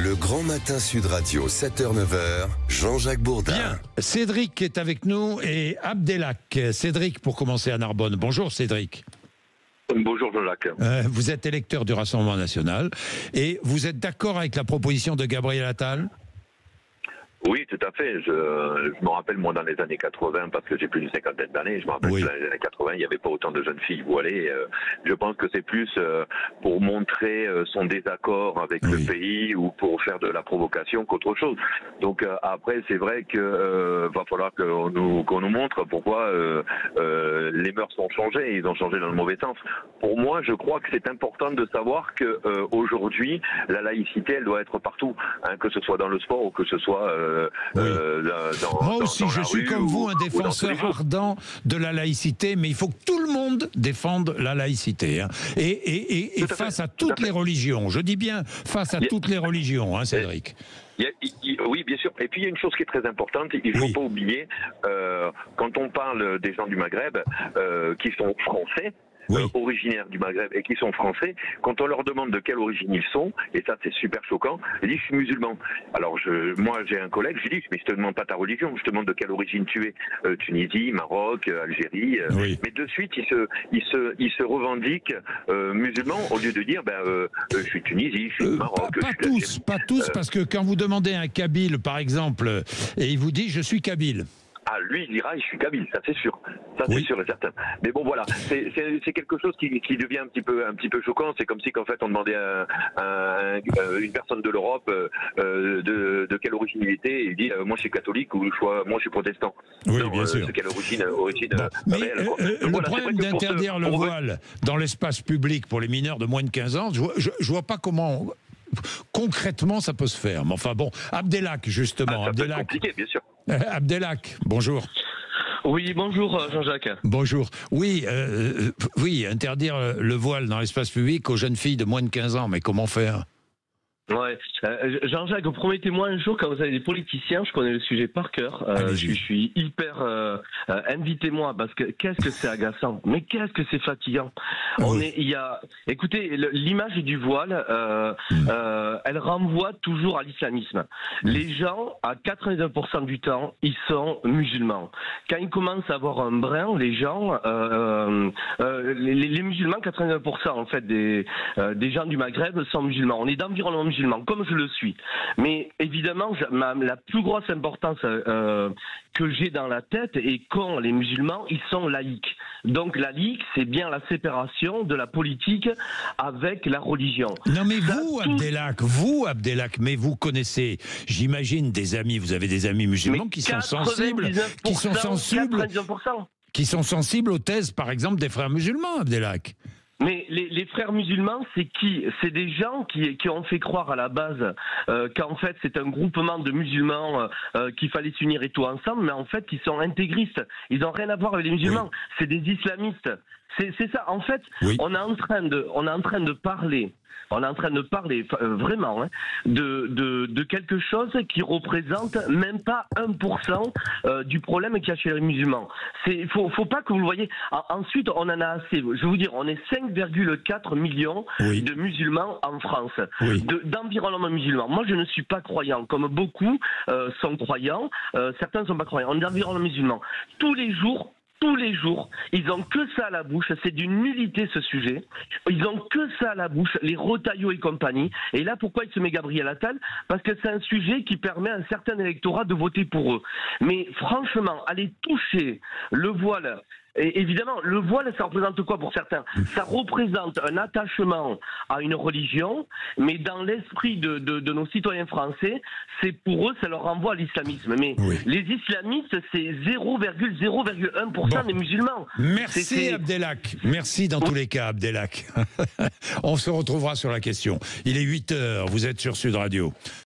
Le Grand Matin Sud Radio, 7h-9h, Jean-Jacques Bourdin. Bien, Cédric est avec nous et Abdelhak. Cédric, pour commencer à Narbonne. Bonjour Cédric. Bonjour Jean-Jacques. Vous êtes électeur du Rassemblement National et vous êtes d'accord avec la proposition de Gabriel Attal ? Oui, tout à fait. Je me rappelle, moi, dans les années 80, parce que j'ai plus d'une cinquantaine d'années, je me rappelle que dans les années 80, il n'y avait pas autant de jeunes filles voilées. Je pense que c'est plus pour montrer son désaccord avec le pays ou pour faire de la provocation qu'autre chose. Donc après, c'est vrai que va falloir qu'on nous montre pourquoi les mœurs ont changé. Ils ont changé dans le mauvais sens. Pour moi, je crois que c'est important de savoir que aujourd'hui, la laïcité, elle doit être partout, hein, que ce soit dans le sport ou que ce soit moi aussi, je suis comme vous un défenseur ardent de la laïcité, mais il faut que tout le monde défende la laïcité, hein. Et face à toutes les religions. Je dis bien face à toutes les religions, hein, Cédric. Oui, bien sûr. Et puis il y a une chose qui est très importante, il ne faut pas oublier, quand on parle des gens du Maghreb qui sont français, originaires du Maghreb et qui sont français, quand on leur demande de quelle origine ils sont, et ça c'est super choquant, ils disent je suis musulman. Alors moi j'ai un collègue, je lui dis mais je te demande pas ta religion, je te demande de quelle origine tu es. Tunisie, Maroc, Algérie, mais de suite ils se revendiquent musulmans au lieu de dire je suis Tunisie, je suis Maroc. Pas tous, parce que quand vous demandez à un Kabyle par exemple, et il vous dit je suis Kabyle. Ah, lui, il dira, je suis kabyle, ça c'est sûr. Ça c'est sûr et certain. Mais bon, voilà, c'est quelque chose qui devient un petit peu choquant. C'est comme si, qu'en fait, on demandait à une personne de l'Europe de quelle origine il était, et il dit, moi je suis catholique ou moi je suis protestant. Oui, non, bien sûr. C'est quelle origine mais réelle. Le problème d'interdire le voile dans l'espace public pour les mineurs de moins de 15 ans, je vois pas comment... Concrètement, ça peut se faire. Mais enfin bon, Abdelhak, justement. Ça peut être compliqué, bien sûr. Abdelhak, bonjour. Oui, bonjour Jean-Jacques. Bonjour. Oui, interdire le voile dans l'espace public aux jeunes filles de moins de 15 ans, mais comment faire ? Ouais, Jean-Jacques, promettez-moi un jour quand vous avez des politiciens, je connais le sujet par cœur, je suis hyper invitez-moi parce que qu'est-ce que c'est agaçant, mais qu'est-ce que c'est fatigant. Écoutez, l'image du voile, elle renvoie toujours à l'islamisme. Les gens, à 82% du temps, ils sont musulmans. Quand ils commencent à avoir un brin, les gens, les musulmans, 82% en fait des gens du Maghreb sont musulmans. On est d'environnement musulman, comme je le suis. Mais évidemment, la plus grosse importance que j'ai dans la tête est quand les musulmans, ils sont laïcs. Donc laïque, c'est bien la séparation de la politique avec la religion. Non mais vous Abdelhak, mais vous connaissez, j'imagine, des amis, vous avez des amis musulmans qui sont sensibles, qui sont sensibles aux thèses, par exemple, des frères musulmans, Abdelhak. Mais les frères musulmans, c'est qui? C'est des gens qui ont fait croire à la base qu'en fait c'est un groupement de musulmans qu'il fallait s'unir et tout ensemble, mais en fait ils sont intégristes. Ils n'ont rien à voir avec les musulmans. C'est des islamistes. C'est ça. En fait, on est en train de parler. On est en train de parler vraiment de quelque chose qui représente même pas 1% du problème qu'il y a chez les musulmans. Faut pas que vous le voyez. Ensuite, on en a assez. Je vais vous dire, on est 5,4 millions de musulmans en France, d'environnement musulman. Moi, je ne suis pas croyant, comme beaucoup sont croyants. Certains ne sont pas croyants. On est d'environnement musulman. Tous les jours, ils ont que ça à la bouche, c'est d'une nullité ce sujet. Ils ont que ça à la bouche, les Retailleau et compagnie. Et là, pourquoi il se met Gabriel Attal? Parce que c'est un sujet qui permet à un certain électorat de voter pour eux. Mais franchement, aller toucher le voile... Et évidemment, le voile, ça représente quoi pour certains? Ça représente un attachement à une religion, mais dans l'esprit de nos citoyens français, c'est pour eux, ça leur renvoie à l'islamisme. Mais les islamistes, c'est 0,01% des musulmans. Merci Abdelhak. Merci dans tous les cas, Abdelhak. On se retrouvera sur la question. Il est 8h, vous êtes sur Sud Radio.